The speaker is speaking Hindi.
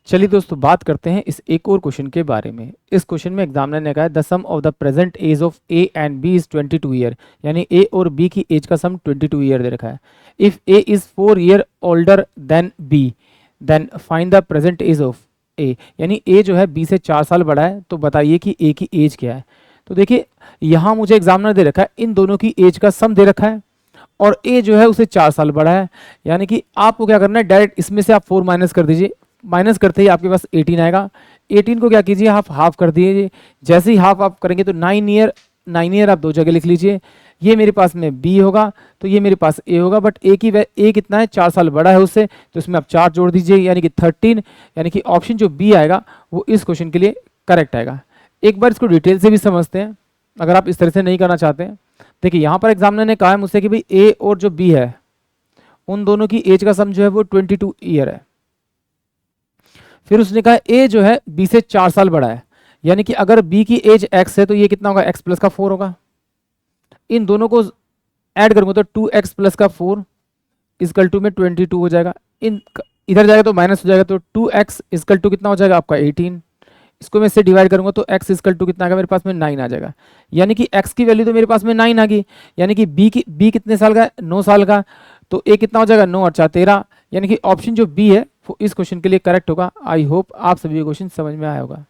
चलिए दोस्तों बात करते हैं इस एक और क्वेश्चन के बारे में। इस क्वेश्चन में एग्जामिनर ने कहा है the sum of the present age of A and B is 22 year, यानी ए और बी की एज का सम 22 ईयर दे रखा है। If A is 4 year older than B then find the present age of A, यानी ए जो है बी से 4 साल बड़ा है, तो बताइए कि ए की एज क्या है। तो देखिए यहाँ मुझे एग्जामिनर दे रखा है इन दोनों की एज का सम दे रखा है और ए जो है उसे 4 साल बड़ा है, यानी कि आपको क्या करना है डायरेक्ट इसमें से आप 4 माइनस कर दीजिए। माइनस करते ही आपके पास 18 आएगा। 18 को क्या कीजिए आप हाफ कर दीजिए। जैसे ही हाफ आप करेंगे तो 9 ईयर आप दो जगह लिख लीजिए। ये मेरे पास में बी होगा तो ये मेरे पास ए होगा, बट ए कितना है 4 साल बड़ा है उससे, तो इसमें आप 4 जोड़ दीजिए यानी कि 13, यानी कि ऑप्शन जो बी आएगा वो इस क्वेश्चन के लिए करेक्ट आएगा। एक बार इसको डिटेल से भी समझते हैं अगर आप इस तरह से नहीं करना चाहते हैं। देखिए यहाँ पर एग्जामिनर ने कहा है मुझसे कि भाई ए और जो बी है उन दोनों की एज का सम जो है वो 22 ईयर है। फिर उसने कहा ए जो है बी से 4 साल बड़ा है, यानी कि अगर बी की एज x है तो ये कितना होगा x प्लस का 4 होगा। इन दोनों को ऐड करूंगा तो 2x प्लस का 4 इजकल टू में 22 हो जाएगा। इधर जाएगा तो माइनस हो जाएगा, तो 2x इजकल टू कितना हो जाएगा आपका 18। इसको मैं इससे डिवाइड करूंगा तो x इजकल टू कितना आएगा मेरे पास में 9 आ जाएगा, यानी कि x की वैल्यू तो मेरे पास में 9 आ गई, यानी कि b कितने साल का है 9 साल का, तो a कितना हो जाएगा 9 और 4 13, यानी कि ऑप्शन जो b है वो इस क्वेश्चन के लिए करेक्ट होगा। आई होप आप सभी क्वेश्चन समझ में आया होगा।